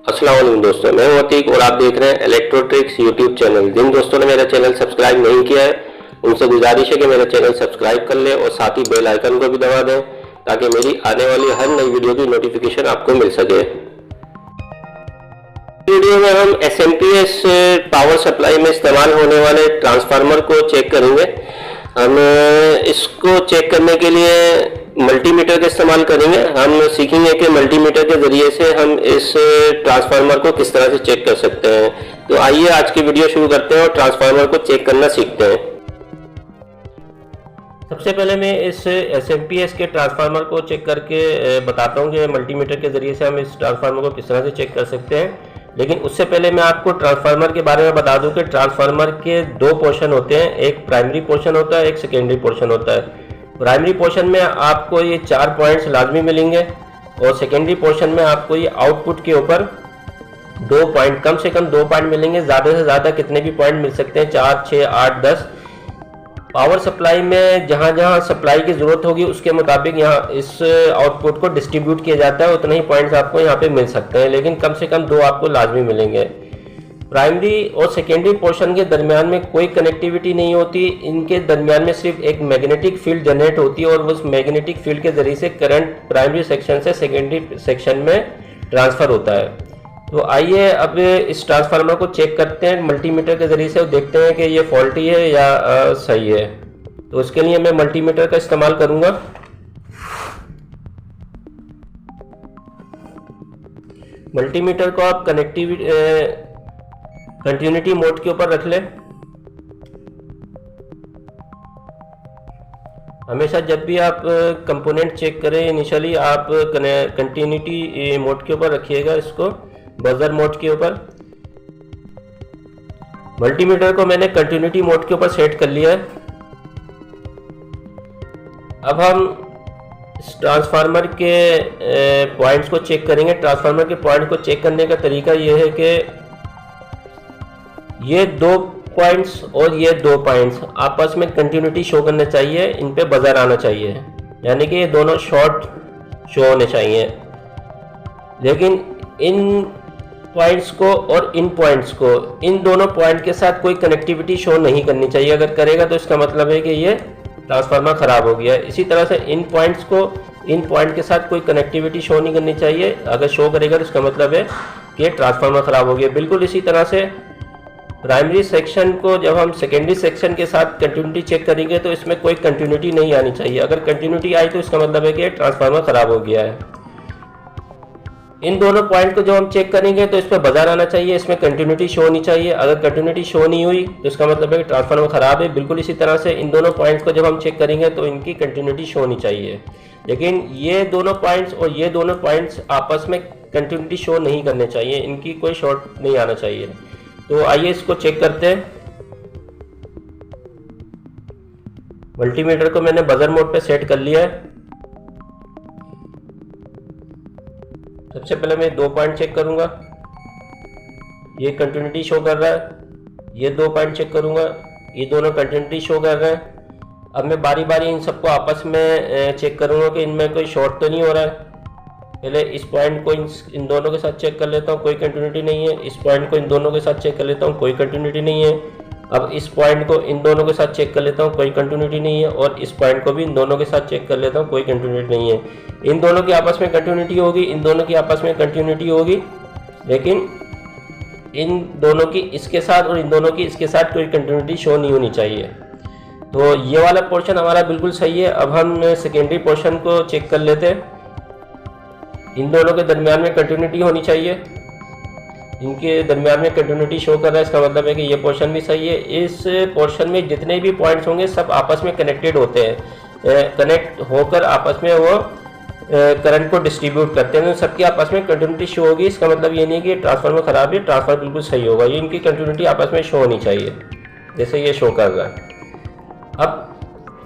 अस्सलाम वालेकुम दोस्तों, मैं हूं अतीक और आप देख रहे हैं इलेक्ट्रोट्रिक्स यूट्यूब चैनल। जिन दोस्तों ने मेरा चैनल सब्सक्राइब नहीं किया है उनसे गुजारिश है कि मेरा चैनल सब्सक्राइब कर ले और साथ ही बेल आइकन को भी दबा दें ताकि मेरी आने वाली हर नई वीडियो की नोटिफिकेशन आपको मिल सके। वीडियो में हम एसएमपीएस पावर सप्लाई में इस्तेमाल होने वाले ट्रांसफार्मर को चेक करेंगे। हम इसको चेक करने के लिए मल्टीमीटर का इस्तेमाल करेंगे। हम सीखेंगे कि मल्टीमीटर के जरिए से हम इस ट्रांसफार्मर को किस तरह से चेक कर सकते हैं। तो आइए आज की वीडियो शुरू करते हैं और ट्रांसफार्मर को चेक करना सीखते हैं। सबसे पहले मैं इस एसएमपीएस के ट्रांसफार्मर को चेक करके बताता हूँ कि मल्टीमीटर के जरिए से हम इस ट्रांसफार्मर को किस तरह से चेक कर सकते हैं। लेकिन उससे पहले मैं आपको ट्रांसफार्मर के बारे में बता दूं कि ट्रांसफार्मर के दो पोर्शन होते हैं, एक प्राइमरी पोर्शन होता है, एक सेकेंडरी पोर्शन होता है। प्राइमरी पोर्शन में आपको ये 4 पॉइंट्स लाजमी मिलेंगे और सेकेंडरी पोर्शन में आपको ये आउटपुट के ऊपर 2 पॉइंट, कम से कम 2 पॉइंट मिलेंगे। ज़्यादा से ज़्यादा कितने भी पॉइंट मिल सकते हैं, 4, 6, 8, 10। पावर सप्लाई में जहाँ जहाँ सप्लाई की ज़रूरत होगी उसके मुताबिक यहाँ इस आउटपुट को डिस्ट्रीब्यूट किया जाता है, उतने ही पॉइंट्स आपको यहाँ पे मिल सकते हैं, लेकिन कम से कम 2 आपको लाजमी मिलेंगे। प्राइमरी और सेकेंडरी पोर्शन के दरमियान में कोई कनेक्टिविटी नहीं होती, इनके दरमियान में सिर्फ एक मैग्नेटिक फील्ड जनरेट होती है और उस मैग्नेटिक फील्ड के ज़रिए से करंट प्राइमरी सेक्शन से सेकेंडरी सेक्शन में ट्रांसफ़र होता है। तो आइए अब इस ट्रांसफार्मर को चेक करते हैं मल्टीमीटर के ज़रिए से और देखते हैं कि ये फॉल्टी है या सही है। तो उसके लिए मैं मल्टीमीटर का इस्तेमाल करूँगा। मल्टीमीटर को आप कंटिन्यूटी मोड के ऊपर रख लें। हमेशा जब भी आप कंपोनेंट चेक करें इनिशियली आप कंटिन्यूटी मोड के ऊपर रखिएगा, इसको बजर मोड के ऊपर। मल्टीमीटर को मैंने कंटिन्यूटी मोड के ऊपर सेट कर लिया है। अब हम इस ट्रांसफार्मर के पॉइंट्स को चेक करेंगे। ट्रांसफार्मर के पॉइंट को चेक करने का तरीका ये है कि ये 2 पॉइंट्स और ये 2 पॉइंट्स आपस में कंटिन्यूटी शो करना चाहिए, इन पे बजर आना चाहिए, यानी कि ये दोनों शॉर्ट शो होने चाहिए। लेकिन इन पॉइंट्स को और इन पॉइंट्स को, इन दोनों पॉइंट के साथ कोई कनेक्टिविटी शो नहीं करनी चाहिए। अगर करेगा तो इसका मतलब है कि ये ट्रांसफार्मर ख़राब हो गया है। इसी तरह से इन पॉइंट्स को इन पॉइंट के साथ कोई कनेक्टिविटी शो नहीं करनी चाहिए। अगर शो करेगा तो इसका मतलब है कि ये ट्रांसफार्मर ख़राब हो गया। बिल्कुल इसी तरह से प्राइमरी सेक्शन को जब हम सेकेंडरी सेक्शन के साथ कंटिन्यूटी चेक करेंगे तो इसमें कोई कंटिन्यूटी नहीं आनी चाहिए। अगर कंटिन्यूटी आई तो इसका मतलब है कि ट्रांसफार्मर ख़राब हो गया है। इन दोनों पॉइंट को जब हम चेक करेंगे तो इस पर बाजार आना चाहिए, इसमें कंटिन्यूटी शो होनी चाहिए। अगर कंटिन्यूटी शो नहीं हुई तो इसका मतलब है कि ट्रांसफार्मर ख़राब है। बिल्कुल इसी तरह से इन दोनों पॉइंट्स को जब हम चेक करेंगे तो इनकी कंटिन्यूटी शो होनी चाहिए। लेकिन ये दोनों पॉइंट्स और ये दोनों पॉइंट्स आपस में कंटिन्यूटी शो नहीं करने चाहिए, इनकी कोई शॉर्ट नहीं आना चाहिए। तो आइए इसको चेक करते हैं। मल्टीमीटर को मैंने बजर मोड पे सेट कर लिया है। सबसे पहले मैं 2 पॉइंट चेक करूंगा, ये कंटिन्यूटी शो कर रहा है। ये 2 पॉइंट चेक करूंगा, ये दोनों कंटिन्यूटी शो कर रहे हैं। अब मैं बारी बारी इन सबको आपस में चेक करूंगा कि इनमें कोई शॉर्ट तो नहीं हो रहा है। पहले इस पॉइंट को इन दोनों के साथ चेक कर लेता हूँ, कोई कंटिन्यूटी नहीं है। इस पॉइंट को इन दोनों के साथ चेक कर लेता हूँ, कोई कंटिन्यूटी नहीं है। अब इस पॉइंट को इन दोनों के साथ चेक कर लेता हूँ, कोई कंटिन्यूटी नहीं है। और इस पॉइंट को भी इन दोनों के साथ चेक कर लेता हूँ, कोई कंटिन्यूटी नहीं है। इन दोनों की आपस में कंटिन्यूटी होगी, इन दोनों की आपस में कंटिन्यूटी होगी, लेकिन इन दोनों की इसके साथ और इन दोनों की इसके साथ कोई कंटिन्यूटी शो नहीं होनी चाहिए। तो ये वाला पोर्शन हमारा बिल्कुल सही है। अब हम सेकेंडरी पोर्शन को चेक कर लेते हैं। इन दोनों के दरमियान में कंटिन्यूटी होनी चाहिए, इनके दरमियान में कंटिन्यूटी शो कर रहा है, इसका मतलब है कि ये पोर्शन भी सही है। इस पोर्शन में जितने भी पॉइंट्स होंगे सब आपस में कनेक्टेड होते हैं, कनेक्ट होकर आपस में वो करंट को डिस्ट्रीब्यूट करते हैं। तो सबकी आपस में कंटिन्यूटी शो होगी, इसका मतलब ये नहीं कि ट्रांसफार्मर ख़राब है, ट्रांसफार्मर बिल्कुल सही होगा। ये इनकी कंटिन्यूटी आपस में शो होनी चाहिए, जैसे ये शो कर रहा है। अब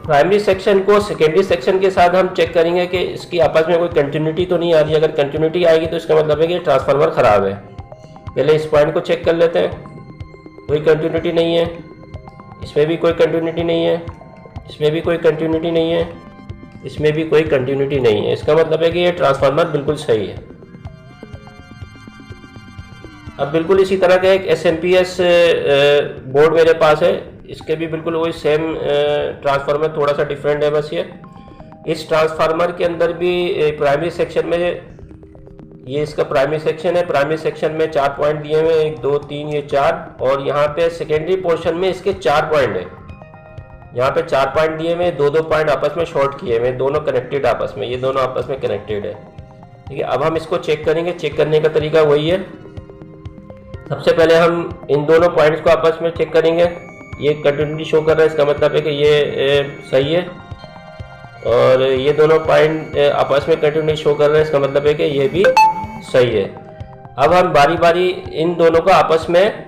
प्राइमरी सेक्शन को सेकेंडरी सेक्शन के साथ हम चेक करेंगे कि इसकी आपस में कोई कंटिन्यूटी तो नहीं आ रही। अगर कंटिन्यूटी आएगी तो इसका मतलब है कि ट्रांसफार्मर ख़राब है। पहले इस पॉइंट को चेक कर लेते हैं, कोई कंटिन्यूटी नहीं है। इसमें भी कोई कंटिन्यूटी नहीं है, इसमें भी कोई कंटिन्यूटी नहीं है, इसमें भी कोई कंटिन्यूटी नहीं है। इसका मतलब है कि ये ट्रांसफार्मर बिल्कुल सही है। अब बिल्कुल इसी तरह का एक SMPS बोर्ड मेरे पास है, इसके भी बिल्कुल वही सेम ट्रांसफार्मर, थोड़ा सा डिफरेंट है बस ये। इस ट्रांसफार्मर के अंदर भी प्राइमरी सेक्शन में, ये इसका प्राइमरी सेक्शन है, प्राइमरी सेक्शन में 4 पॉइंट दिए हुए हैं, 1 2 3 ये 4, और यहाँ पे सेकेंडरी पोर्शन में इसके 4 पॉइंट है, यहाँ पे 4 पॉइंट दिए हुए, 2 पॉइंट आपस में शॉर्ट किए हुए, दोनों कनेक्टेड आपस में, ये दोनों आपस में कनेक्टेड है। ठीक है, अब हम इसको चेक करेंगे। चेक करने का तरीका वही है, सबसे पहले हम इन दोनों पॉइंट्स को आपस में चेक करेंगे। ये कंटिन्यूटी शो कर रहा है, इसका मतलब है कि ये सही है, और ये दोनों पॉइंट आपस में कंटिन्यूटी शो कर रहे हैं, इसका मतलब है कि ये भी सही है। अब हम बारी बारी इन दोनों को आपस में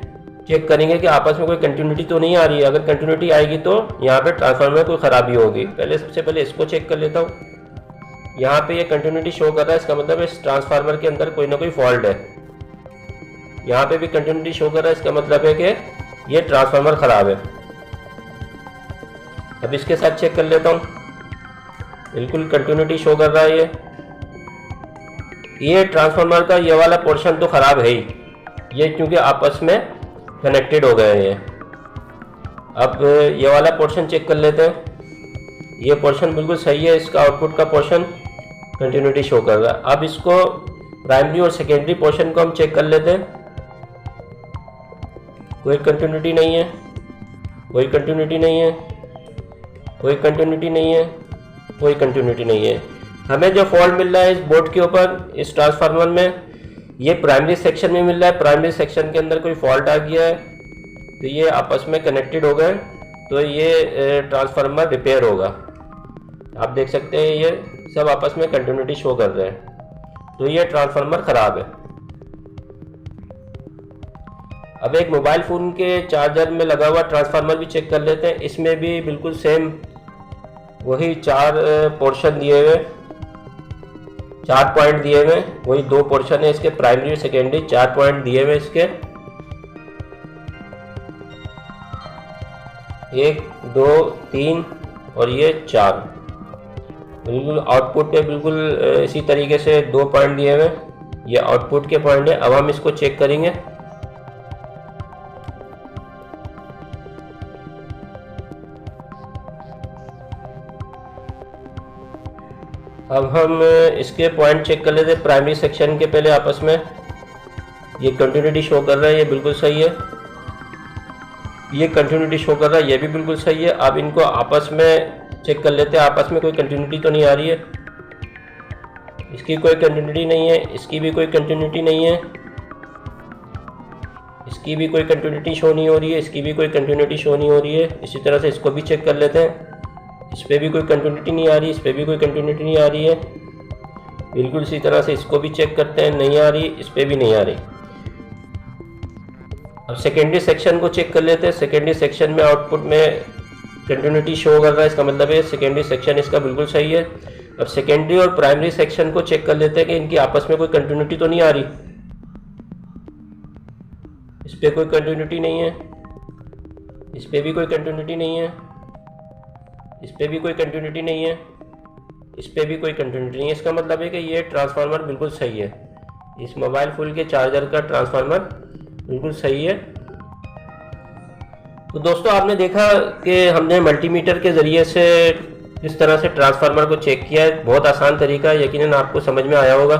चेक करेंगे कि आपस में कोई कंटिन्यूटी तो नहीं आ रही है। अगर कंटिन्यूटी आएगी तो यहाँ पे ट्रांसफार्मर में कोई ख़राबी होगी। सबसे पहले इसको चेक कर लेता हूँ। यहाँ पे ये कंटिन्यूटी शो कर रहा है, इसका मतलब इस ट्रांसफार्मर के अंदर कोई ना कोई फॉल्ट है। यहाँ पे भी कंटिन्यूटी शो कर रहा है, इसका मतलब है कि ये ट्रांसफार्मर ख़राब है। अब इसके साथ चेक कर लेता हूँ, बिल्कुल कंटिन्यूटी शो कर रहा है। ये ट्रांसफार्मर का ये वाला पोर्शन तो ख़राब है ही, ये क्योंकि आपस में कनेक्टेड हो गए हैं। अब ये वाला पोर्शन चेक कर लेते हैं। ये पोर्शन बिल्कुल सही है, इसका आउटपुट का पोर्शन कंटिन्यूटी शो कर रहा है। अब इसको प्राइमरी और सेकेंडरी पोर्शन को हम चेक कर लेते हैं। कोई कंटिन्यूटी नहीं है, कोई कंटिन्यूटी नहीं है, कोई कंटिन्यूटी नहीं है, कोई कंटिन्यूटी नहीं है। हमें जो फॉल्ट मिल रहा है इस बोर्ड के ऊपर, इस ट्रांसफार्मर में, ये प्राइमरी सेक्शन में मिल रहा है। प्राइमरी सेक्शन के अंदर कोई फॉल्ट आ गया है तो ये आपस में कनेक्टेड हो गए, तो ये ट्रांसफार्मर रिपेयर होगा। आप देख सकते हैं ये सब आपस में कंटिन्यूटी शो कर रहे हैं, तो ये ट्रांसफार्मर ख़राब है। अब एक मोबाइल फ़ोन के चार्जर में लगा हुआ ट्रांसफार्मर भी चेक कर लेते हैं। इसमें भी बिल्कुल सेम वही 4 पोर्शन दिए हुए, 4 पॉइंट दिए हुए, वही 2 पोर्शन है इसके, प्राइमरी और सेकेंडरी 4 पॉइंट दिए हुए इसके, 1 2 3 और ये 4। बिल्कुल आउटपुट पे बिल्कुल इसी तरीके से 2 पॉइंट दिए हुए, ये आउटपुट के पॉइंट है। अब हम इसको चेक करेंगे। अब हम इसके पॉइंट चेक कर लेते हैं प्राइमरी सेक्शन के। पहले आपस में ये कंटिन्यूटी शो कर रहा है, ये बिल्कुल सही है। ये कंटिन्यूटी शो कर रहा है, ये भी बिल्कुल सही है। अब इनको आपस में चेक कर लेते हैं, आपस में कोई कंटिन्यूटी तो नहीं आ रही है। इसकी कोई कंटिन्यूटी नहीं है, इसकी भी कोई कंटिन्यूटी नहीं है, इसकी भी कोई कंटिन्यूटी शो नहीं हो रही है, इसकी भी कोई कंटिन्यूटी शो नहीं हो रही है। इसी तरह से इसको भी चेक कर लेते हैं। इस पर भी कोई कंटिन्यूटी नहीं आ रही, इस पर भी कोई कंटिन्यूटी नहीं आ रही है। बिल्कुल इसी तरह से इसको भी चेक करते हैं, नहीं आ रही, इस पर भी नहीं आ रही। अब सेकेंडरी सेक्शन को चेक कर लेते हैं। सेकेंडरी सेक्शन में आउटपुट में कंटिन्यूटी शो कर रहा है, इसका मतलब है सेकेंडरी सेक्शन इसका बिल्कुल सही है। अब सेकेंडरी और प्राइमरी सेक्शन को चेक कर लेते हैं कि इनकी आपस में कोई कंटिन्यूटी तो नहीं आ रही। इस पर कोई कंटिन्यूटी नहीं है, इस पर भी कोई कंटिन्यूटी नहीं है, इस पर भी कोई कंटिन्यूटी नहीं है, इस पर भी कोई कंटिन्यूटी नहीं है। इसका मतलब है कि ये ट्रांसफार्मर बिल्कुल सही है। इस मोबाइल फ़ोन के चार्जर का ट्रांसफार्मर बिल्कुल सही है। तो दोस्तों आपने देखा कि हमने मल्टीमीटर के ज़रिए से इस तरह से ट्रांसफार्मर को चेक किया है। बहुत आसान तरीका है, यकीनन आपको समझ में आया होगा।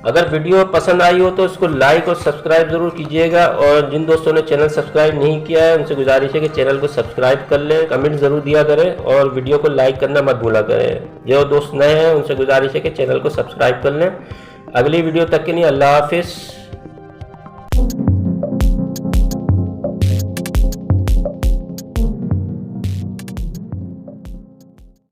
अगर वीडियो पसंद आई हो तो उसको लाइक और सब्सक्राइब ज़रूर कीजिएगा, और जिन दोस्तों ने चैनल सब्सक्राइब नहीं किया है उनसे गुजारिश है कि चैनल को सब्सक्राइब कर लें, कमेंट ज़रूर दिया करें और वीडियो को लाइक करना मत भूला करें। जो दोस्त नए हैं उनसे गुजारिश है कि चैनल को सब्सक्राइब कर लें। अगली वीडियो तक के लिए अल्लाह हाफिज़।